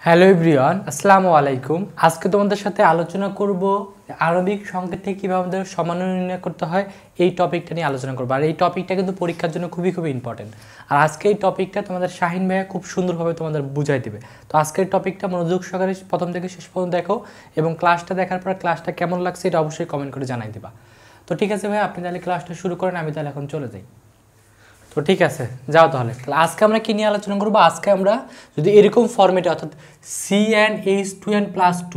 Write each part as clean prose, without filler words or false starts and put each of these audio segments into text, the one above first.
Hello everyone, আসসালামু আলাইকুম। আজকে তোমাদের সাথে আলোচনা করব আরবিক সংকেত থেকে কীভাবে আমাদের সমানুর নির্ণয় করতে হয়, এই টপিকটা নিয়ে আলোচনা করবো। আর এই টপিকটা কিন্তু পরীক্ষার জন্য খুবই ইম্পর্টেন্ট। আর আজকে এই টপিকটা তোমাদের শাহিন ভাইয়া খুব সুন্দরভাবে তোমাদের বুঝাই দেবে। তো আজকের টপিকটা মনোযোগ সহকারে প্রথম থেকে শেষ পর্যন্ত দেখো এবং ক্লাসটা দেখার পর ক্লাসটা কেমন লাগছে এটা অবশ্যই কমেন্ট করে জানাই দেবা। তো ঠিক আছে ভাই, আপনি তাহলে ক্লাসটা শুরু করেন, আমি তাহলে এখন চলে যাই। তো ঠিক আছে, যাও তাহলে। আজকে আমরা কী নিয়ে আলোচনা করবো? আজকে আমরা যদি এরকম ফর্মেটে অর্থাৎ CnH2n+2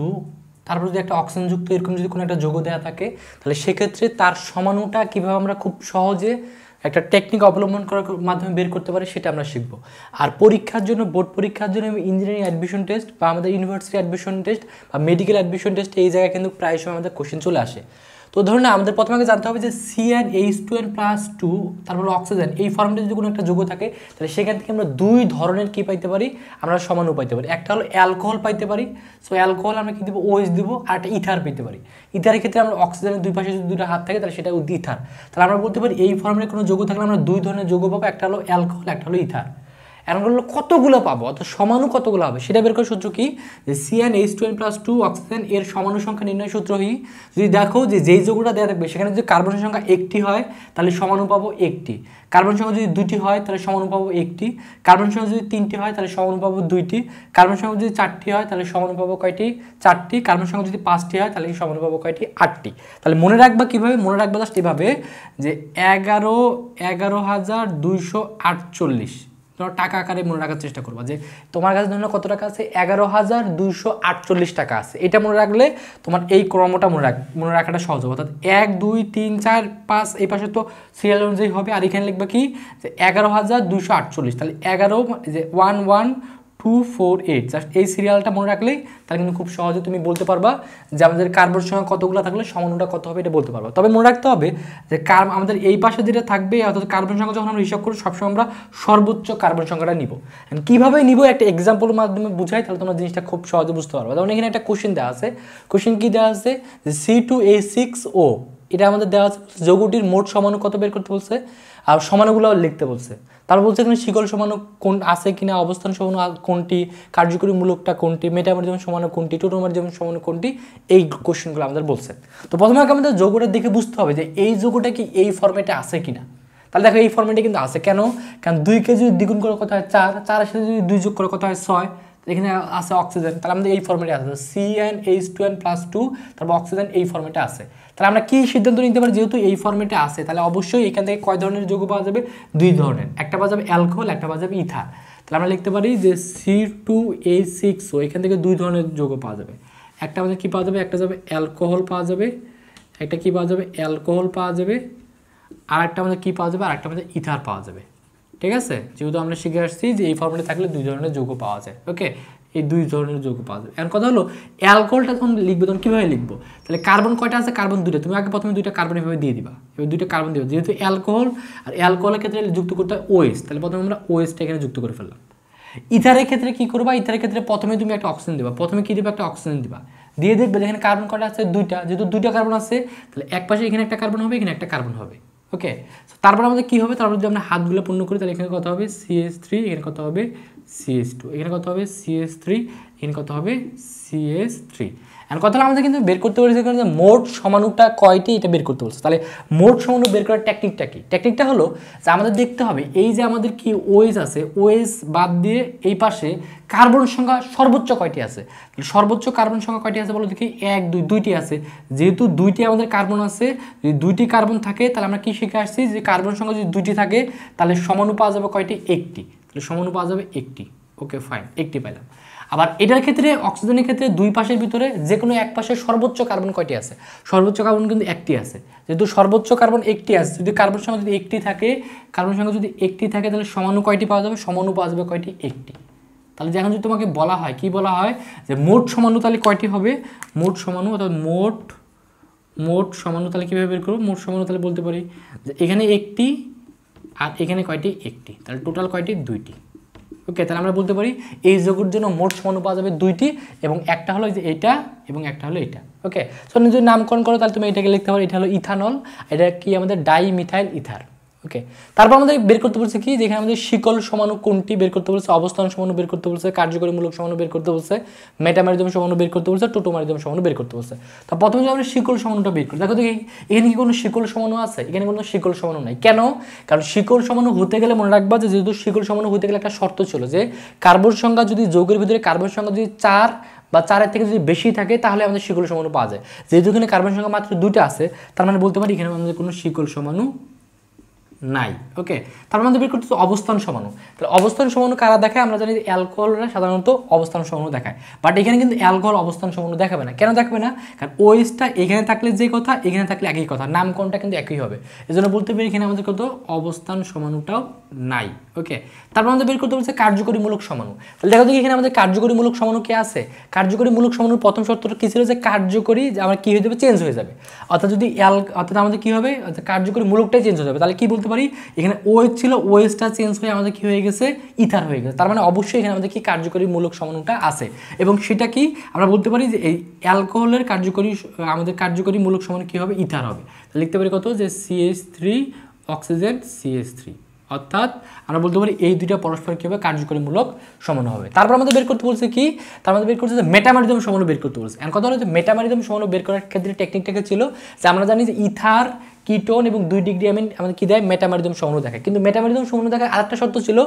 তারপর যদি একটা অক্সিজেনযুক্ত এরকম যদি কোনো একটা যৌগ দেওয়া থাকে, তাহলে সেক্ষেত্রে তার সমাণুটা কীভাবে আমরা খুব সহজে একটা টেকনিক অবলম্বন করার মাধ্যমে বের করতে পারি সেটা আমরা শিখব। আর পরীক্ষার জন্য, বোর্ড পরীক্ষার জন্য ইঞ্জিনিয়ারিং অ্যাডমিশন টেস্ট বা আমাদের ইউনিভার্সিটি অ্যাডমিশন টেস্ট বা মেডিকেল অ্যাডমিশন টেস্ট, এই জায়গায় কিন্তু প্রায় সময় আমাদের কোশ্চেন চলে আসে। তো ধরুন না, আমাদের প্রথমে আগে জানতে হবে যে CnH2n+2 তারপর অক্সিজেন, এই ফর্মেটে যদি কোনো একটা যৌগ থাকে তাহলে সেখান থেকে আমরা দুই ধরনের কী পাইতে পারি, আমরা সমাণু পাইতে পারি। একটা হলো অ্যালকোহল পাইতে পারি, সো অ্যালকোহল আমরা কী দেবো, OH দেবো। আর একটা ইথার পেতে পারি। ইথারের ক্ষেত্রে আমরা অক্সিজেনের দুই পাশে যদি দুটো হাত থাকে তাহলে সেটা ইথার। তাহলে আমরা বলতে পারি এই ফর্মেটে কোনো যৌগ থাকলে আমরা দুই ধরনের যৌগ পাবো, একটা হলো অ্যালকোহল, একটা হলো ইথার। এখন কতগুলো পাবো, অর্থাৎ সমাণু কতগুলো হবে সেটা বের করার সূত্র কি, যে CnH2n+2 অক্সিজেন এর সমাণু সংখ্যা নির্ণয় সূত্র কি, যদি দেখো যে যেই যৌগটা দেওয়া থাকবে সেখানে যদি কার্বনের সংখ্যা একটি হয় তাহলে সমাণু পাবো একটি, কার্বন সংখ্যা যদি দুইটি হয় তাহলে সমাণু পাবো একটি, কার্বন সংখ্যা যদি তিনটি হয় তাহলে সমাণু পাবো দুইটি, কার্বন সংখ্যা যদি চারটি হয় তাহলে সমাণু পাবো কয়টি, চারটি, কার্বন সংখ্যা যদি পাঁচটি হয় তাহলে সমাণু পাবো কয়টি, আটটি। তাহলে মনে রাখবা কীভাবে, মনে রাখবা জাস্ট এভাবে যে 11,248 টাকা আকারে মনে রাখার চেষ্টা করবা। যে তোমার কাছে ধরুন কত টাকা আছে, 11,248 টাকা আছে। এটা মনে রাখলে তোমার এই ক্রমটা মনে রাখাটা সহজ হবে। অর্থাৎ 1 2 3 4 5 এই পাশে তো সিরিয়াল অনুযায়ী হবে। আর এখানে লিখবা কি, যে 11,248, তাহলে 11 যে 11248, জাস্ট এই সিরিয়ালটা মনে রাখলেই তাহলে কিন্তু খুব সহজে তুমি বলতে পারবা যে আমাদের কার্বন সংখ্যা কতগুলো থাকলে সমাণুটা কত হবে, এটা বলতে পারবা। তবে মনে রাখতে হবে যে আমাদের এই পাশে যেটা থাকবে, অর্থাৎ কার্বন সংখ্যা যখন আমরা হিসাব করি সবসময় আমরা সর্বোচ্চ কার্বন সংখ্যাটা নিব। কীভাবে নিব একটা এক্সাম্পলের মাধ্যমে বুঝাই, তাহলে তোমরা জিনিসটা খুব সহজে বুঝতে পারবে। যেমন এখানে একটা কোশ্চেন দেওয়া আছে, কোশ্চেন কি দেওয়া আছে, যে C2H6O, এটা আমাদের দেওয়া আছে, যৌগটির মোট সমাণু কত বের করতে বলছে আর সমাণুগুলো লিখতে বলছে। তারপর বলছে এখানে শিকল সমাণু কোন আছে কিনা, অবস্থান সমাণু কোনটি, কার্যকরী মূলকটা কোনটি, মেটামর যেমন সমাণু কোনটি, টোটোমার যেমন সমাণু কোনটি, এই কোশ্চেনগুলো আমাদের বলছে। তো প্রথমে আগে আমাদের যৌগটা দেখে বুঝতে হবে যে এই যৌগটা কি এই ফর্মেটে আছে কিনা। তাহলে দেখো এই ফর্মেটে কিন্তু আছে। কেন? কারণ 2কে যদি দ্বিগুণ করার কথা হয় 4, 4-এর সাথে যদি 2 যোগ করার কথা হয় 6, এখানে আছে অক্সিজেন, তাহলে আমাদের এই ফর্মেটে আছে CnH2n+2, তারপর অক্সিজেন এই ফর্মেটে আছে। তাহলে আমরা কি সিদ্ধান্ত নিতে পারি, যেহেতু এই ফর্মেটে আছে তাহলে অবশ্যই এখান থেকে কয় ধরনের যৌগ পাওয়া যাবে, দুই ধরনের, একটা পাওয়া যাবে অ্যালকোহল, একটা পাওয়া যাবে ইথার। তাহলে আমরা লিখতে পারি যে C2H6O, এখান থেকে দুই ধরনের যৌগ পাওয়া যাবে। একটা আমাদের কি পাওয়া যাবে, একটা যাবে অ্যালকোহল পাওয়া যাবে, একটা কি পাওয়া যাবে, অ্যালকোহল পাওয়া যাবে, আর একটা আমাদের কি পাওয়া যাবে, আর একটা আমাদের ইথার পাওয়া যাবে। ঠিক আছে, যেহেতু আমরা শিখে আসছি যে এই ফর্মেটে থাকলে দুই ধরনের যৌগ পাওয়া যায়। ওকে, এই দুই ধরনের যৌগ পাওয়া যাবে। এখন কথা হলো অ্যালকোহলটা যখন লিখবে তখন কীভাবে লিখবো, তাহলে কার্বন কয়টা আছে, কার্বন দুটো, তুমি আগে প্রথমে দুইটা কার্বন এভাবে দিয়ে দিবা, এবার দুইটা কার্বন দিবা, যেহেতু অ্যালকোহল আর অ্যালকোহলের ক্ষেত্রে যুক্ত করতে হয় OH, তাহলে প্রথমে আমরা OHটা এখানে যুক্ত করে ফেললাম। ইথারের ক্ষেত্রে কি করবা, ইথারের ক্ষেত্রে প্রথমে তুমি একটা অক্সিজেন দিবা, প্রথমে কি দিবা, একটা অক্সিজেন দিবা, দিয়ে দেখবে যেখানে কার্বন কয়টা আছে, দুইটা, যেহেতু দুইটা কার্বন আছে তাহলে এক পাশে এখানে একটা কার্বন হবে, এখানে একটা কার্বন হবে। ওকে, তারপর আমাদের কী হবে, তারপর যদি আমরা হাতগুলো পূর্ণ করি তাহলে এখানে কত হবে CH3, এখানে কত হবে CH2, এখানে কত হবে CH3, এখানে কত হবে CH3। এখন কথা হলো আমাদের কিন্তু বের করতে বলেছে যে মোট সমাণুটা কয়টি, এটা বের করতে বলছে। তাহলে মোট সমাণু বের করার টেকনিকটা কি, টেকনিকটা হলো যে আমাদের দেখতে হবে এই যে আমাদের কি OH আছে, OH বাদ দিয়ে এই পাশে কার্বন সংখ্যা সর্বোচ্চ কয়টি আছে, সর্বোচ্চ কার্বন সংখ্যা কয়টি আছে বলো দেখি, 1 2 দুইটি আছে। যেহেতু দুইটি আমাদের কার্বন আছে, যদি দুইটি কার্বন থাকে তাহলে আমরা কি শিখে আসছি, যে কার্বন সংখ্যা যদি দুইটি থাকে তাহলে সমাণু পাওয়া যাবে কয়টি, একটি, তাহলে সমাণু পাওয়া যাবে একটি। ওকে ফাইন, একটি পাইলাম। আবার এটার ক্ষেত্রে অক্সিজেনের ক্ষেত্রে দুই পাশের ভিতরে যে কোনো এক পাশে সর্বোচ্চ কার্বন কয়টি আছে, সর্বোচ্চ কার্বন কিন্তু একটি আছে। যেহেতু সর্বোচ্চ কার্বন একটি আছে, যদি কার্বন সংখ্যা যদি একটি থাকে, কার্বন সংখ্যা যদি একটি থাকে তাহলে সমাণু কয়টি পাওয়া যাবে, সমাণু পাওয়া যাবে কয়টি, একটি। তাহলে যখন যদি তোমাকে বলা হয়, কি বলা হয়, যে মোট সমাণু তাহলে কয়টি হবে, মোট সমাণু অর্থাৎ মোট সমাণু তাহলে কীভাবে বের করবো, মোট সমাণু তাহলে বলতে পারি যে এখানে একটি আর এখানে কয়টি, একটি, তাহলে টোটাল কয়টি, দুইটি। ওকে, তাহলে আমরা বলতে পারি এই যৌগের জন্য মোট সমাণু পাওয়া যাবে দুইটি, এবং একটা হলো যে এটা এবং একটা হলো এটা। ওকে, সো যদি নামকরণ করো তাহলে তুমি এটাকে লিখতে পারো, এটা হলো ইথানল, এটা কি আমাদের ডাইমিথাইল ইথার। ওকে, তারপর আমাদের বের করতে বলছে কি, যেখানে আমাদের শিকল সমাণু কোনটি বের করতে বলছে, অবস্থান সমাণু বের করতে বলছে, কার্যকরীমূলক সমাণু বের করতে বলছে, মেটামারিজম সমাণু বের করতে বলছে, টোটোমারিজম সমাণু বের করতে বলছে। তো প্রথমে যদি আমরা শিকল সমাণুটা বের করি, দেখো দেখি এখানে কি কোনো শিকল সমাণু আছে? এখানে কোনো শিকল সমাণু নাই। কেন? কারণ শিকল সমাণু হতে গেলে মনে রাখবা যে যেহেতু শিকল সমাণু হতে গেলে একটা শর্ত ছিল যে কার্বন সংখ্যা যদি যৌগের ভিতরে কার্বন সংখ্যা যদি 4 বা 4-এর থেকে যদি বেশি থাকে তাহলে আমাদের শিকল সমাণু পাওয়া যায়। যেহেতু এখানে কার্বন সংখ্যা মাত্র 2টা আছে, তার মানে বলতে পারি এখানে আমাদের কোনো শিকল সমাণু নাই। ওকে, তারপর আমাদের বের করতে অবস্থান সমাণু। তাহলে অবস্থান সমাণু কারা দেখায়? আমরা জানি অ্যালকোহলরা সাধারণত অবস্থান সমাণু দেখায়, বাট এখানে কিন্তু অ্যালকোহল অবস্থান সমাণু দেখাবে না। কেন দেখাবে না? কারণ ওএইচটা এখানে থাকলে যে কথা, এখানে থাকলে একই কথা, নামকরণটা কিন্তু একই হবে। এজন্য বলতে পারি এখানে আমাদের কত অবস্থান সমাণুটাও নাই। ওকে, তারপর আমাদের বের করতে বলছে কার্যকরীমূলক সমাণু। তাহলে দেখো দেখি এখানে আমাদের কার্যকরীমূলক সমাণু কে আছে? কার্যকরীমূলক সমাণুর প্রথম শর্তটা কি ছিল? যে কার্যকরী যে আমার কি হয়ে যাবে? চেঞ্জ হয়ে যাবে। অর্থাৎ যদি অর্থাৎ আমাদের কি হবে? অর্থাৎ কার্যকরী মূলকটাই চেঞ্জ হয়ে যাবে। তাহলে কি বলতে পারি? এখানে ওএইচ ছিল, ওএইচটা চেঞ্জ হয়ে আমাদের কি হয়ে গেছে? ইথার হয়ে গেছে। তার মানে অবশ্যই এখানে আমাদের কি কার্যকরী মূলক সমাণুটা আছে, এবং সেটা কি আমরা বলতে পারি যে এই অ্যালকোহলের আমাদের কার্যকরী মূলক সমাণু কি হবে? ইথার হবে। তাহলে লিখতে পারি কত? যে CH3 অক্সিজেন CH3, অর্থাৎ আমরা বলতে পারি এই দুইটা পরস্পর কি হবে? কার্যকরীমূলক সমাণু হবে। তারপর আমাদের বের করতে বলছে কি? তার মধ্যে বের করতে যে মেটামারিজম সমাণু বের করতে বলছে। এখন কথা হলো যে মেটামারিজম সমাণু বের করার ক্ষেত্রে টেকনিকটাকে ছিল যে আমরা জানি যে ইথার, কিটোন এবং 2 ডিগ্রি অ্যামিন আমাদের কি দেয়? মেটামারিজম সমাণু দেখায়। কিন্তু মেটামারিজম সমাণু দেখায় আরেকটা শর্ত ছিল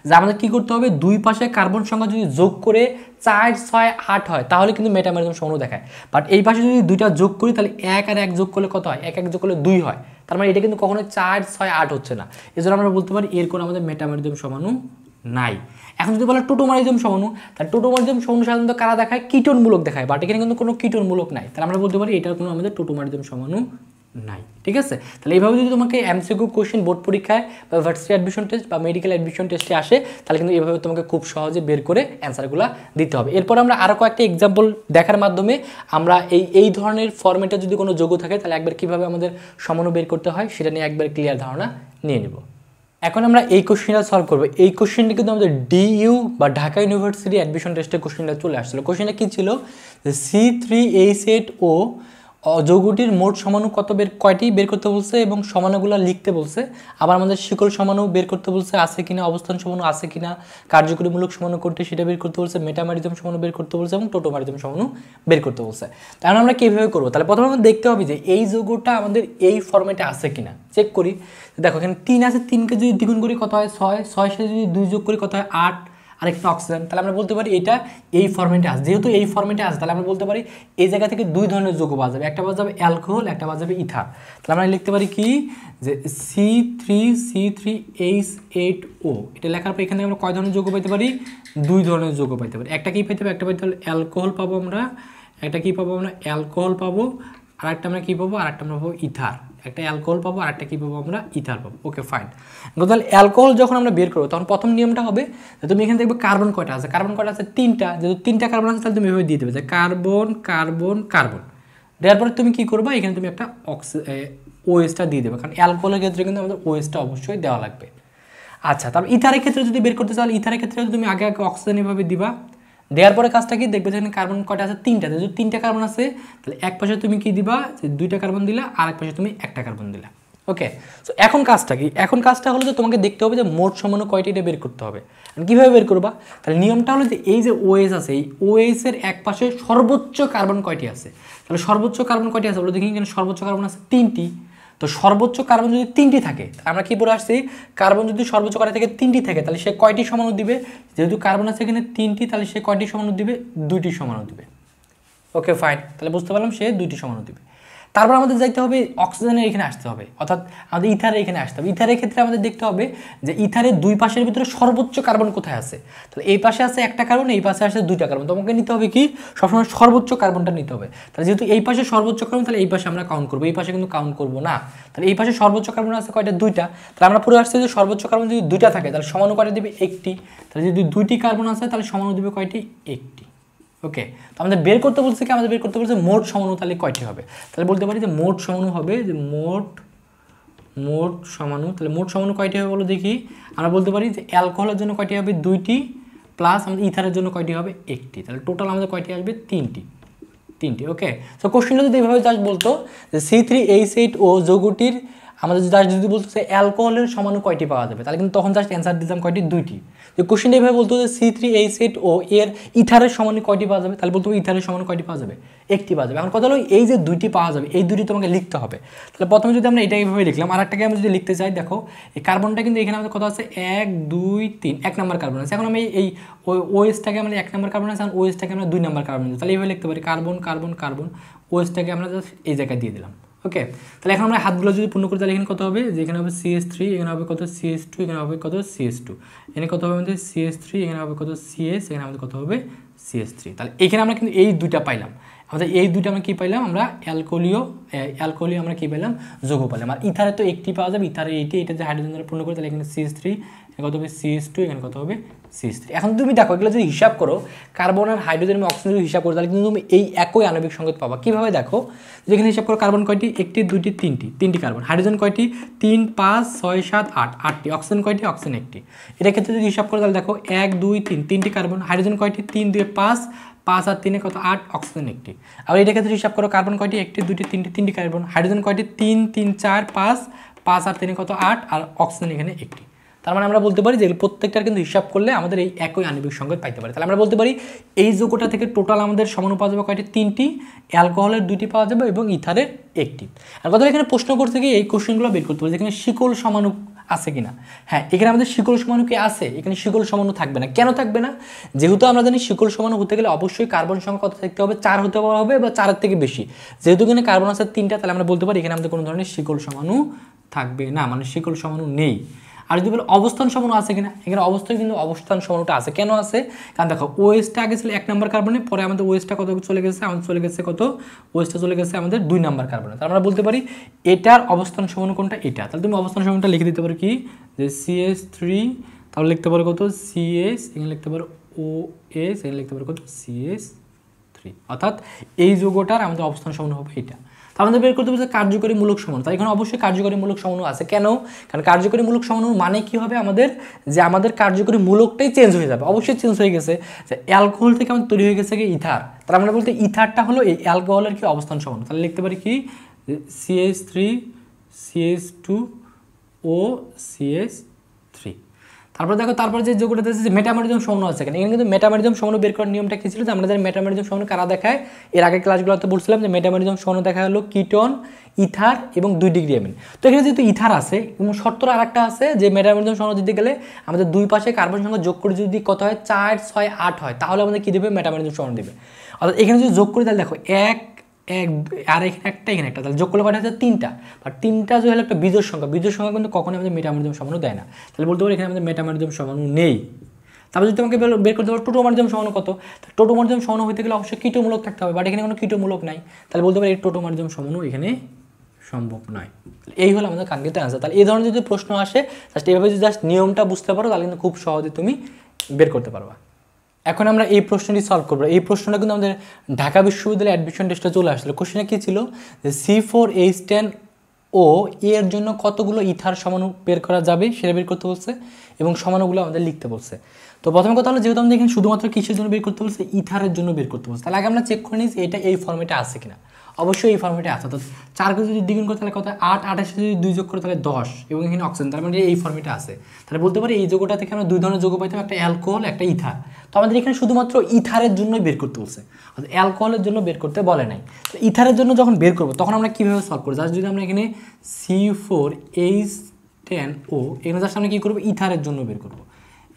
যে আমাদের কি করতে হবে? দুই পাশে কার্বন সংখ্যা যদি যোগ করে 4, 6, 8 হয় তাহলে কিন্তু মেটামারিজম সমাণু দেখায়। বাট এই পাশে যদি দুইটা যোগ করি তাহলে 1 আর 1 যোগ করলে কত হয়? 1 যোগ করলে 2 হয়। তার মানে এটা কিন্তু কখনোই 4, 6, 8 হচ্ছে না। এজন্য আমরা বলতে পারি এর কোনো আমাদের মেটামারিজম সমাণু নাই। এখন যদি বলে টোটোমারিজম সমাণু, তাহলে টোটোমারিজম সমাণু সাধারণত কারা দেখায়? কিটোনমূলক দেখায়, বাট এখানে কিন্তু কোনো কিটোনমূলক নাই। তাহলে আমরা বলতে পারি এটার কোনো আমাদের টোটোমারিজম সমাণু নাই। ঠিক আছে, তাহলে এইভাবে যদি তোমাকে এমসিকিউ কোশ্চেন বোর্ড পরীক্ষায় বা ভার্সিটি অ্যাডমিশন টেস্ট বা মেডিকেল অ্যাডমিশন টেস্টে আসে, তাহলে কিন্তু এইভাবে তোমাকে খুব সহজে বের করে অ্যান্সারগুলো দিতে হবে। এরপর আমরা আরও কয়েকটা এক্সাম্পল দেখার মাধ্যমে আমরা এই ধরনের ফরম্যাটে যদি কোনো যোগ্য থাকে তাহলে একবার কীভাবে আমাদের সমাণু বের করতে হয় সেটা নিয়ে একবার ক্লিয়ার ধারণা নিয়ে নেব। এখন আমরা এই কোশ্চেনটা সলভ করবো। এই কোশ্চেনটা কিন্তু আমাদের DU বা ঢাকা ইউনিভার্সিটি অ্যাডমিশন টেস্টে কোশ্চেনটা চলে আসছিল। কোশ্চেনটা কী ছিল? যে C3H8O যৌগটির মোট সমাণু কয়টি বের করতে বলছে এবং সমাণুগুলো লিখতে বলছে। আবার আমাদের শিকল সমাণু বের করতে বলছে আছে কিনা, অবস্থান সমাণু আছে কিনা, কার্যকরীমূলক সমাণু কোনটি সেটা বের করতে বলছে, মেটামারিজম সমাণু বের করতে বলছে এবং টোটোমারিজম সমাণু বের করতে বলছে। তাহলে আমরা কীভাবে করবো? তাহলে প্রথমে আমরা দেখতে হবে যে এই যৌগটা আমাদের এই ফরম্যাটে আছে কিনা। চেক করি, দেখো এখানে 3 আছে, 3কে যদি দ্বিগুণ করি কত হয়? 6, 6 সাথে যদি 2 যোগ করি কত হয়? 8, আর একটা অক্সিজেন। তাহলে আমরা বলতে পারি এটা এই ফরম্যাটে আছে। যেহেতু এই ফরম্যাটে আছে তাহলে আমরা বলতে পারি এই জায়গা থেকে 2 ধরনের যৌগ পাওয়া যাবে, একটা পাওয়া যাবে অ্যালকোহল, একটা পাওয়া যাবে ইথার। তাহলে আমরা লিখতে পারি কি? যে C3H8O, এটা লেখার পর এখানে আমরা কয় ধরনের যৌগ পাইতে পারি? 2 ধরনের যৌগ পাইতে পারি। একটা কি পাইতে পারি? একটা পাইতে হলে অ্যালকোহল পাবো আমরা, একটা কি পাবো আমরা? অ্যালকোহল পাবো, আর একটা আমরা কি পাবো? আর একটা আমরা পাবো ইথার। একটা অ্যালকোহল পাবো আর একটা কী পাবো? আমরা ইথার পাবো। Okay fine. তাহলে অ্যালকোহল যখন আমরা বের করবো তখন প্রথম নিয়মটা হবে যে তুমি এখানে দেখবে কার্বন কয়টা আছে? কার্বন কয়টা আছে? 3টা। যেহেতু 3টা কার্বন আছে তাহলে তুমি এভাবে দিয়ে দেবে যে কার্বন কার্বন কার্বন। দেওয়ার পরে তুমি কী করবা? এখানে তুমি একটা ওএসটা দিয়ে দেবে, কারণ অ্যালকোহলের ক্ষেত্রে কিন্তু আমাদের ওএসটা অবশ্যই দেওয়া লাগবে। আচ্ছা, তারপর ইথারের ক্ষেত্রে যদি বের করতে চাও, ইথারের ক্ষেত্রে তুমি আগে অক্সিজেন এভাবে দিবা। দেওয়ার পরে কাজটা কি? দেখবে যেখানে কার্বন কয়টা আছে? 3টা। যদি 3টা কার্বন আছে তাহলে এক পাশে তুমি কি দিবা? যে 2টা কার্বন দিলা, আর এক পাশে তুমি একটা কার্বন দিলা। ওকে, সো এখন কাজটা কি? এখন কাজটা হলো যে তোমাকে দেখতে হবে যে মোট সমাণু কয়টি এটা বের করতে হবে। কীভাবে বের করবা? তাহলে নিয়মটা হলো যে এই যে OH আছে, এই OH এর এক পাশে সর্বোচ্চ কার্বন কয়টি আছে? তাহলে সর্বোচ্চ কার্বন কয়টি আছে বলো দেখি। এখানে সর্বোচ্চ কার্বন আছে 3টি। তো সর্বোচ্চ কার্বন যদি 3টি থাকে, আমরা কি বলে আসছি? কার্বন যদি সর্বোচ্চ কার্বন থেকে 3টি থাকে তাহলে সে কয়টি সমাণু দিবে? যেহেতু কার্বন আছে এখানে 3টি, তাহলে সে কয়টি সমাণু দিবে? 2টি সমাণু দিবে। ওকে ফাইন, তাহলে বুঝতে পারলাম সে 2টি সমাণু দিবে। তারপর আমাদের যাইতে হবে অক্সিজেনের এখানে আসতে হবে, অর্থাৎ আমাদের ইথারের এখানে আসতে হবে। ইথারের ক্ষেত্রে আমাদের দেখতে হবে যে ইথারের 2 পাশের ভিতরে সর্বোচ্চ কার্বন কোথায় আছে। তাহলে এই পাশে আছে একটা কার্বন, এই পাশে আছে 2টা কার্বন। তোমাকে নিতে হবে কি? সবসময় সর্বোচ্চ কার্বনটা নিতে হবে। তাহলে যেহেতু এই পাশে সর্বোচ্চ কার্বন, তাহলে এই পাশে আমরা কাউন্ট করবো, এই পাশে কিন্তু কাউন্ট করবো না। তাহলে এই পাশে সর্বোচ্চ কার্বন আছে কয়টা? 2টা। তাহলে আমরা পুরো আসছে যে সর্বোচ্চ কার্বন যদি 2টা থাকে তাহলে সমাণু কয়টা দিবে? 1টি। তাহলে যদি 2টি কার্বন আছে তাহলে সমাণু দিবে কয়টি? 1টি। ওকে, তো আমাদের বের করতে বলছে কি? আমাদের বের করতে বলছে মোট সমাণু তাহলে কয়টি হবে? তাহলে বলতে পারি যে মোট সমাণু হবে যে মোট সমাণু। তাহলে মোট সমাণু কয়টি হবে বলো দেখি। আমরা বলতে পারি যে অ্যালকোহলের জন্য কয়টি হবে? 2টি, প্লাস আমাদের ইথারের জন্য কয়টি হবে? 1টি। তাহলে টোটাল আমাদের কয়টি আসবে? 3টি। ওকে, সো কোশ্চেনটা যদি এভাবে জাস্ট বলতো যে C3H8O যৌগটির আমাদের যদি বলতো অ্যালকোহলের সমাণু কয়টি পাওয়া যাবে, তাহলে কিন্তু তখন জাস্ট অ্যান্সার দিতাম কয়টি, দুইটি। যে কোশ্চেনটা এইভাবে বলতো যে C3H8O এর ইথারের সমাণু কয়টি পাওয়া যাবে, তাহলে বলতো ইথারের সমাণু কয়টি পাওয়া যাবে, একটি পাওয়া যাবে। এখন কথা হলো এই যে দুইটি পাওয়া যাবে, এই দুইটি তোমাকে লিখতে হবে। তাহলে প্রথমে যদি আমরা এটা এইভাবে লিখলাম, আর একটাকে আমি যদি লিখতে চাই, দেখো এই কার্বনটা কিন্তু এখানে আমাদের কথা আছে 1 2 3, 1 নম্বর কার্বন আছে। এখন আমি এই ওএসটাকে আমরা 1 নম্বর কার্বন আছে, আর ওএসটাকে আমরা 2 নম্বর কার্বন দিই, তাহলে এইভাবে লিখতে পারি কার্বন কার্বন কার্বন, ওএসটাকে আমরা জাস্ট এই জায়গায় দিয়ে দিলাম। ওকে, তাহলে এখন আমরা হাতগুলো যদি পূর্ণ করি, তাহলে এখানে কত হবে, যে এখানে হবে CH3, এখানে হবে কত CH2, এখানে হবে কত CH2, এখানে কত হবে আমাদের CH3, এখানে হবে কত CS, এখানে আমাদের কত হবে CH3। তাহলে এখানে আমরা কিন্তু এই দুইটা পাইলাম, আমাদের এই দুইটা আমরা কী পাইলাম, আমরা অ্যালকোহলীয় আমরা কী পাইলাম, যৌগ পাইলাম। আর ইথারে তো একটি পাওয়া যাবে, ইথারে এইটি, এটা যে হাইড্রোজেন দ্বারা পূর্ণ করি, তাহলে এখানে CH3, এখানে কত হবে CH2, এখানে কত হবে CH3। এখন তুমি দেখো এগুলো যদি হিসাব করো, কার্বন আর হাইড্রোজেন এবং অক্সিজেন যদি হিসাব করো, তাহলে কিন্তু তুমি এই একই আণবিক সংকেত পাবা। কীভাবে দেখো, যেখানে হিসাব করো কার্বন কয়টি, একটি দুইটি তিনটি কার্বন, হাইড্রোজেন কয়টি 3 5 6 7 8, 8টি, অক্সিজেন কয়টি, অক্সিজেন একটি। এটার ক্ষেত্রে যদি হিসাব করো, তাহলে দেখো 1 2 3, 3টি কার্বন, হাইড্রোজেন কয়টি 3 2 5, 5 আর 3 কত 8, অক্সিজেন একটি। আবার এটার ক্ষেত্রে হিসাব করো কার্বন কয়টি, একটি দুইটি তিনটি কার্বন, হাইড্রোজেন কয়টি 3 3 4 5, 5 আর 3 কত 8, আর অক্সিজেন এখানে একটি। তার মানে আমরা বলতে পারি যে প্রত্যেকটার কিন্তু হিসাব করলে আমাদের এই একই আণবিক সংকেত পাইতে পারি। তাহলে আমরা বলতে পারি এই যৌগটা থেকে টোটাল আমাদের সমাণু পাওয়া যাবে কয়টি, 3টি, অ্যালকোহলের 2টি পাওয়া যাবে এবং ইথারের একটি। আর কথা এখানে প্রশ্ন করতে গিয়ে এই কোশ্চেনগুলো বের করতে হবে, যেখানে শিকল সমাণু আছে কিনা। হ্যাঁ, এখানে আমাদের শিকল সমাণু কি আছে, এখানে শিকল সমাণু থাকবে না। কেন থাকবে না, যেহেতু আমরা জানি শিকল সমাণু হতে গেলে অবশ্যই কার্বন সংখ্যা কত থাকতে হবে, 4 হতে হবে বা 4-এর থেকে বেশি। যেহেতু এখানে কার্বন আছে 3টা, তাহলে আমরা বলতে পারি এখানে আমাদের কোনো ধরনের শিকল সমাণু থাকবে না, মানে শিকল সমাণু নেই। আর যদি বলে অবস্থান সমাণু আছে কিনা, এখানে অবস্থায় কিন্তু অবস্থান সমাণুটা আছে। কেন আছে, কারণ দেখো ওএসটা আগে ছিল 1 নম্বর কার্বনে, পরে আমাদের ওএসটা কত চলে গেছে, আমাদের চলে গেছে কত, ওএসটা চলে গেছে আমাদের 2 নম্বর কার্বনে। তাহলে আমরা বলতে পারি এটার অবস্থান সমাণু কোনটা, এটা। তাহলে তুমি অবস্থান সমাণুটা লিখে দিতে পারো কি, যে CH3, তাহলে লিখতে পারো কত CS, এখানে লিখতে পারো OS, এখানে লিখতে পারো কত CH3, অর্থাৎ এই যৌগটার আমাদের অবস্থান সমাণু হবে এটা। তো আমাদের বের করতে বলছে কার্যকরী মূলক সমাণু। তাই এখানে অবশ্যই কার্যকরী মূলক সমাণু আছে। কেন, কারণ কার্যকরী মূলক সমাণু মানে কি হবে, আমাদের যে আমাদের কার্যকরী মূলকটাই চেঞ্জ হয়ে যাবে। অবশ্যই চেঞ্জ হয়ে গেছে, যে অ্যালকোহল থেকে আমাদের তৈরি হয়ে গেছে কি ইথার। তার আমরা বলতে ইথারটা হলো এই অ্যালকোহলের কি অবস্থান সমাণু। তাহলে লিখতে পারি কি, CH3 CH2 ও CH3। তারপর দেখো, তারপর যে যৌগটাতে আছে যে মেটামেরিজম সমাণু আছে, এখানে কিন্তু মেটামেরিজম সমাণু বের করার নিয়মটা কি ছিল, যে আমরা জানি মেটামেরিজম সমাণু কারা দেখায়, এর আগের ক্লাসগুলোতে বলছিলাম যে মেটামেরিজম সমাণু দেখা হলো কিটোন, ইথার এবং 2 ডিগ্রি অ্যামিন। তো এখানে যেহেতু ইথার আছে এবং শর্তর আরেকটা আছে যে মেটামেরিজম সমাণু দিতে গেলে আমাদের দুই পাশে কার্বন সংখ্যা যোগ করে যদি কত হয় 4 6 8 হয়, তাহলে আমাদের কি দেবে, মেটামেরিজম সমাণু দেবে। অর্থাৎ এখানে যদি যোগ করি, তাহলে দেখো 1 আর এখানে একটা, এখানে একটা, তাহলে যোগ করলে কয়টা হচ্ছে 3টা। বাট 3টা যদি হলো একটা বিজোড় সংখ্যা কিন্তু কখনোই আমাদের মেটামেরিজম সমাণু দেয় না। তাহলে বলতে পারি এখানে আমাদের মেটামেরিজম সমাণু নেই। তারপর যদি তোমাকে বের করতে পারো টোটোমারিজম সমাণু কত, টোটোমারিজম সমাণু হতে গেলে অবশ্যই কিটোমূলক থাকতে হবে, বাট এখানে কোনো কিটোমূলক নাই। তাহলে বলতে পারি এই টোটোমারিজম সমাণু এখানে সম্ভব নয়। এই হলো আমাদের কাঙ্ক্ষিত অ্যান্সার। তাহলে এই ধরনের যদি প্রশ্ন আসে, জাস্ট এইভাবে যদি জাস্ট নিয়মটা বুঝতে পারো, তাহলে কিন্তু খুব সহজে তুমি বের করতে পারবা। এখন আমরা এই প্রশ্নটি সলভ করবো। এই প্রশ্নটা কিন্তু আমাদের ঢাকা বিশ্ববিদ্যালয়ে অ্যাডমিশন টেস্টে চলে আসলো। কোশ্চেনটা কী ছিল, যে C4H10O এর জন্য কতগুলো ইথার সমাণু বের করা যাবে সেটা বের করতে বলছে, এবং সমাণুগুলো আমাদের লিখতে বলছে। তো প্রথম কথা হলো, যেহেতু আমাদের এখানে শুধুমাত্র কিসের জন্য বের করতে বলছে, ইথারের জন্য বের করতে বলছে, তাহলে আগে আমরা চেক করে নিই এটা এই ফর্মেটে আছে কিনা। অবশ্যই এই ফর্মেটে আছে, অর্থাৎ 4কে যদি দ্বিগুণ করে তাহলে কত 8, 8-এর সাথে যদি 2 যোগ করে তাহলে 10, এবং এখানে অক্সিজেন, তার মানে এই ফর্মেটে আছে। তাহলে বলতে পারি এই যৌগটা থেকে আমরা 2 ধরনের যৌগ পাইতাম, একটা অ্যালকোহল, একটা ইথার। তো আমাদের এখানে শুধুমাত্র ইথারের জন্যই বের করতে বলছে, অর্থাৎ অ্যালকোহলের জন্য বের করতে বলে নাই। তো ইথারের জন্য যখন বের করবো, তখন আমরা কীভাবে সলভ করবো, জাস্ট যদি আমরা এখানে C4H10O, এখানে জাস্ট আমরা কী করবো, ইথারের জন্য বের করবো।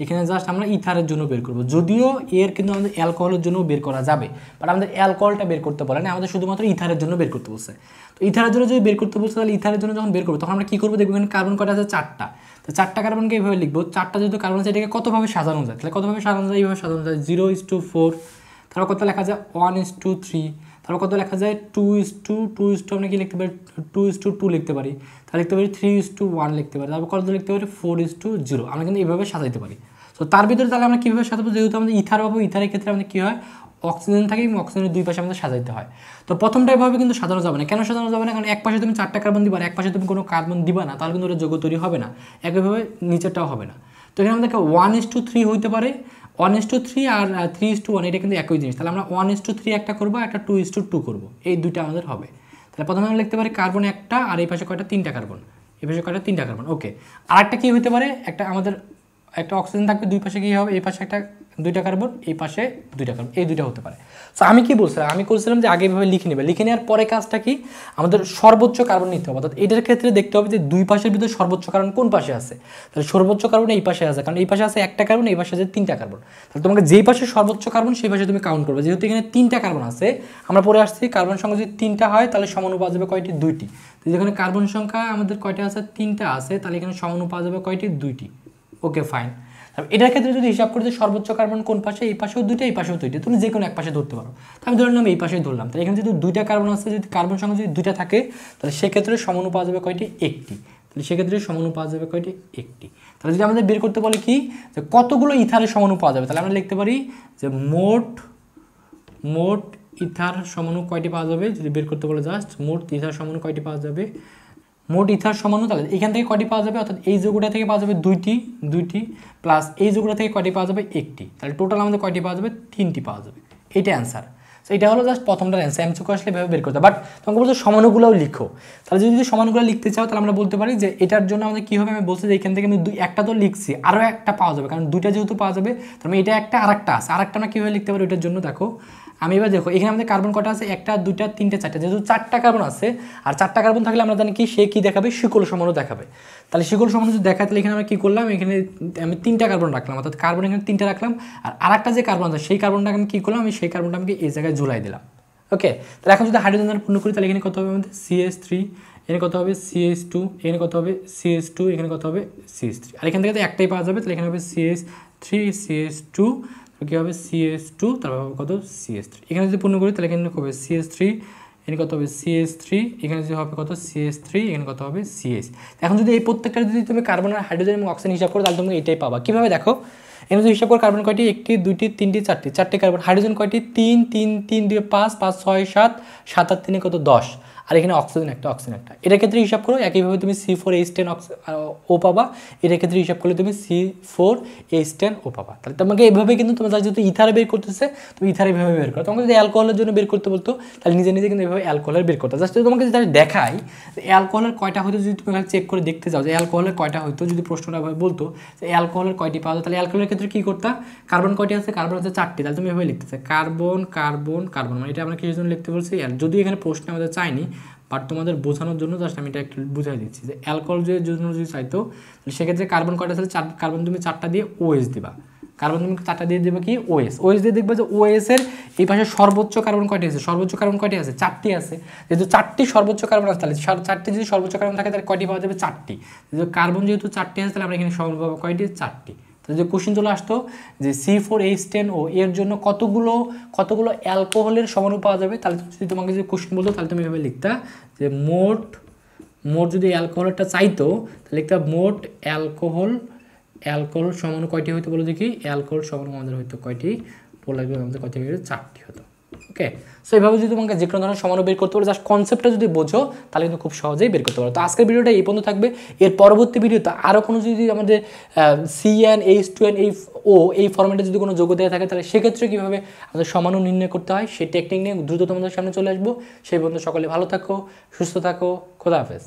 এখানে জাস্ট আমরা ইথারের জন্য বের করব, যদিও এর কিন্তু আমাদের অ্যালকোহলের জন্য বের করা যাবে, বাট আমাদের অ্যালকোহলটা বের করতে বলে না, আমাদের শুধুমাত্র ইথারের জন্য বের করতে বলছে। তো ইথারের জন্য যদি বের করতে বলছে, তাহলে ইথারের জন্য যখন বের করবো, তখন আমরা কী করবো, দেখবো এখানে কার্বন কয়টা আছে 4টা। তো 4টা কার্বনকে এইভাবে লিখবো, 4টা যেহেতু কার্বন আছে, এটাকে কতভাবে সাজানো যায়, তাহলে কতভাবে সাজানো যায়, এইভাবে সাজানো যায় 0:4, তারপর কত লেখা যায় 1:3, তারপর কত লেখা যায় 2:2, আমরা কি লিখতে পারি 2:2 লিখতে পারি, তাহলে লিখতে পারি 3:1 লিখতে পারি, তারপর কত লিখতে পারি 4:0। আমরা কিন্তু এইভাবে সাজাইতে পারি। তো তার ভিতরে তাহলে আমরা কীভাবে সাজাবো, যেহেতু আমাদের ইথার পাবো, ইথারের ক্ষেত্রে আমাদের কী হয়, অক্সিজেন থাকে এবং অক্সিজেনের দুই পাশে আমাদের সাজাইতে হয়। তো প্রথমটা এভাবে কিন্তু সাজানো যাবে না। কেন সাজানো যাবে না, কারণ এক পাশে তুমি 4টা কার্বন দিবা, আর এক পাশে তুমি কোনো কার্বন দিবা না, তাহলে কিন্তু ওটা যৌগ তৈরি হবে না, একইভাবে নিচেরটাও হবে না। তো এখানে আমাদেরকে 1:3 হইতে পারে, 1:3 আর 3:1, এটা কিন্তু একই জিনিস। তাহলে আমরা 1:3 একটা করবো, একটা 2:2 করবো, এই দুইটা আমাদের হবে। তাহলে প্রথমে আমরা লিখতে পারি কার্বন একটা, আর এই পাশে কয়টা 3টা কার্বন, এই পাশে কয়টা 3টা কার্বন। ওকে, আরেকটা কি হতে পারে, একটা আমাদের একটা অক্সিজেন থাকবে, দুই পাশে কি হবে, এই পাশে একটা 2টা কার্বন, এই পাশে 2টা কার্বন, এই 2টা হতে পারে। সো আমি কি বলছিলাম, আমি বলছিলাম যে আগে এভাবে লিখে নেবে, লিখে নেওয়ার পরে কাজটা কি, আমাদের সর্বোচ্চ কার্বন নিতে হবে। অর্থাৎ এটার ক্ষেত্রে দেখতে হবে যে দুই পাশের ভিতরে সর্বোচ্চ কার্বন কোন পাশে আছে। তাহলে সর্বোচ্চ কার্বন এই পাশে আছে, কারণ এই পাশে আছে একটা কার্বন, এই পাশে আছে 3টা কার্বন। তাহলে তোমাকে যেই পাশে সর্বোচ্চ কার্বন সেই পাশে তুমি কাউন্ট করবে। যেহেতু এখানে 3টা কার্বন আছে, আমরা পরে আসছি কার্বন সংখ্যা যদি 3টা হয় তাহলে সমানুপাত যাবে কয়টি, 2টি। তো যেখানে কার্বন সংখ্যা আমাদের কয়টা আছে, 3টা আছে, তাহলে এখানে সমানুপাত যাবে কয়টি, 2টি। Okay fine. এটার ক্ষেত্রে যদি হিসাব করি যে সর্বোচ্চ কার্বন কোন পাশে, এই পাশেও 2টা, এই পাশেও 2টা, তুমি যে কোনো এক পাশে ধরতে পারো। তো আমি ধরলাম এই পাশেই ধরলাম। তাহলে এখানে যদি 2টা কার্বন আছে, যদি কার্বন সংখ্যা যদি 2টা থাকে, তাহলে সেক্ষেত্রে সমানুপাত যাবে কয়টি, 1টি। তাহলে সেক্ষেত্রে সমানুপাত যাবে কয়টি, 1টি। তাহলে যদি আমাদের বের করতে বলে কি, যে কতগুলো ইথারের সমানুপাত যাবে, তাহলে আমরা লিখতে পারি যে মোট ইথার সমাণু কয়টি পাওয়া যাবে। যদি বের করতে বলে জাস্ট মোট ইথার সমাণু কয়টি পাওয়া যাবে, মোট ইথার সমাণু, তাহলে এখান থেকে কয়টি পাওয়া যাবে, অর্থাৎ এই যৌগটা থেকে পাওয়া যাবে 2টি প্লাস এই যৌগটা থেকে কয়টি পাওয়া যাবে, 1টি। তাহলে টোটাল আমাদের কয়টি পাওয়া যাবে, 3টি পাওয়া যাবে। এইটা অ্যান্সার। সো এটা হলো জাস্ট প্রথমটার অ্যান্সার। এমসিকিউ আসলে এভাবে বের করতে, বাট তোমাকে বলছো সমানুগুলোও লিখো। তাহলে যদি সমানুগুলো লিখতে চাও তাহলে আমরা বলতে পারি যে এটার জন্য আমাদের কী হবে, আমি বলছি যে এখান থেকে আমি একটা তো লিখছি, আরও একটা পাওয়া যাবে, কারণ 2টা যেহেতু পাওয়া যাবে, তার মানে এটা একটা আর একটা আছে, আরেকটা আমরা কীভাবে লিখতে পারি ওইটার জন্য। দেখো আমি এবার দেখো এখানে আমাদের কার্বন কটা আছে, 1টা 2টা 3টে 4টে, যেহেতু 4টা কার্বন আছে, আর 4টা কার্বন থাকলে আমরা জানি কি সে কী দেখাবে, শিকল সমাণু দেখাবে। তাহলে শিকল সমাণু যদি দেখায় তাহলে এখানে আমরা কী করলাম, এখানে আমি 3টা কার্বন রাখলাম, অর্থাৎ কার্বন এখানে 3টা রাখলাম, আর আরেকটা যে কার্বন আছে সেই কার্বনটাকে আমি কী করলাম, আমি সেই কার্বনটা আমাকে এই জায়গায় ঝুলাই দিলাম। ওকে, তাহলে এখন যদি হাইড্রোজেন দ্বারা পূর্ণ করি তাহলে এখানে কত হবে আমাদের, CH3, এখানে কত হবে CH2, এখানে কত হবে CH2, এখানে কত হবে CH3, আর এখান থেকে তো একটাই পাওয়া যাবে, তাহলে এখানে হবে CH3 CH2, কী হবে CH2, তারপর হবে কত CH3। এখানে যদি পূর্ণ করি তাহলে এখানে হবে CH3, এখানে কত হবে CH3, এখানে যদি হবে কত CH3, এখানে কত হবে CH। এখন যদি এই প্রত্যেকটা যদি তুমি কার্বন আর হাইড্রোজেন এবং অক্সিজেন হিসাব করো তাহলে তুমি এটাই পাবা। কীভাবে দেখো, এখানে যদি হিসাব করো কার্বন কয়টি, 1টি 2টি 3টি 4টি, 4টে কার্বন, হাইড্রোজেন কয়টি, 3 3 3 2 5 5 6 7 7 আর 3 কত 10, আর এখানে অক্সিজেন একটা, অক্সিজেন একটা। এটার ক্ষেত্রে হিসাব করো একইভাবে তুমি C4H10 ও পাবা, এটার ক্ষেত্রে হিসাব করলে তুমি C4H10 ও পাবা। তাহলে তোমাকে এইভাবে কিন্তু তোমার যেহেতু ইথারে বের করতেছে, তুমি ইথারে এইভাবে বের করো। তোমাকে যদি অ্যালকোহলের জন্য বের করতে বলতো তাহলে নিজে নিজে কিন্তু এইভাবে অ্যালকোহলের বের করতে। জাস্ট তোমাকে যদি দেখাই অ্যালকোহলের কয়টা হয়তো, যদি তুমি চেক করে দেখতে চাও যে অ্যালকোহলের কয়টা হয়তো, যদি প্রশ্নটা বলতো যে অ্যালকোহলের কয়টি পাওয়া যায়, তাহলে অ্যালকোহলের ক্ষেত্রে কী করতা, কার্বন কয়টি আছে, কার্বন আছে 4টি, তাহলে তুমি এভাবে লিখতেছে কার্বন কার্বন কার্বন, মানে এটা আমরা কিছু জন্য লিখতে বলছি। আর যদি এখানে প্রশ্ন আমাদের চাইনি, বাট তোমাদের বোঝানোর জন্য জাস্ট আমি এটা একটু বুঝাই দিচ্ছি যে অ্যালকোহল জন্য যদি চাইতো তাহলে সেক্ষেত্রে কার্বন কয়টা আছে, কার্বন তুমি 4টা দিয়ে OH দিবা, কার্বন তুমি 4টা দিয়ে দেবে কি OH দিয়ে দেখবে যে OH এর এই পাশে সর্বোচ্চ কার্বন কয়টি আছে, সর্বোচ্চ কার্বন কয়টি আছে, 4টি আছে। যেহেতু 4টি সর্বোচ্চ কার্বন আছে তাহলে 4টি যদি সর্বোচ্চ কার্বন থাকে তাহলে কয়টি পাওয়া যাবে, 4টি। যেহেতু কার্বন যেহেতু 4টি আছে তাহলে আমরা এখানে সমান পাবো কয়টি, 4টি। তাহলে যে কোশ্চেন চলে আসতো যে C4H10O এর জন্য কতগুলো অ্যালকোহলের সমাণু পাওয়া যাবে, তাহলে যদি তোমাকে যদি কোশ্চেন বলতো তাহলে তুমি এভাবে লিখতা যে মোট যদি অ্যালকোহলটা চাইতো তাহলে লিখতা মোট অ্যালকোহল সমাণু কয়টি হইতো বলো দেখি, অ্যালকোহল সমাণু আমাদের হইতো কয়টি, বলে লাগবে আমাদের কয়টি হইতো, 4টি হতো। ওকে, সো এইভাবে যদি তোমাকে যে কোনো ধরনের সমাণু বের করতে পারো, জাস্ট কনসেপ্টটা যদি বোঝো তাহলে কিন্তু খুব সহজেই বের করতে পারো। তো আজকের ভিডিওটা এই পর্যন্ত থাকবে। এর পরবর্তী ভিডিওতে আরও কোনো যদি আমাদের CnH2nO এই ফর্মেটে যদি কোনো যোগ্য দেওয়া থাকে তাহলে সেক্ষেত্রে কীভাবে আমাদের সমাণু নির্ণয় করতে হয় সেই টেকনিক নিয়ে দ্রুত তোমাদের সামনে চলে আসবো। সেই পর্যন্ত সকলে ভালো থাকো, সুস্থ থাকো, খোদা হাফেজ।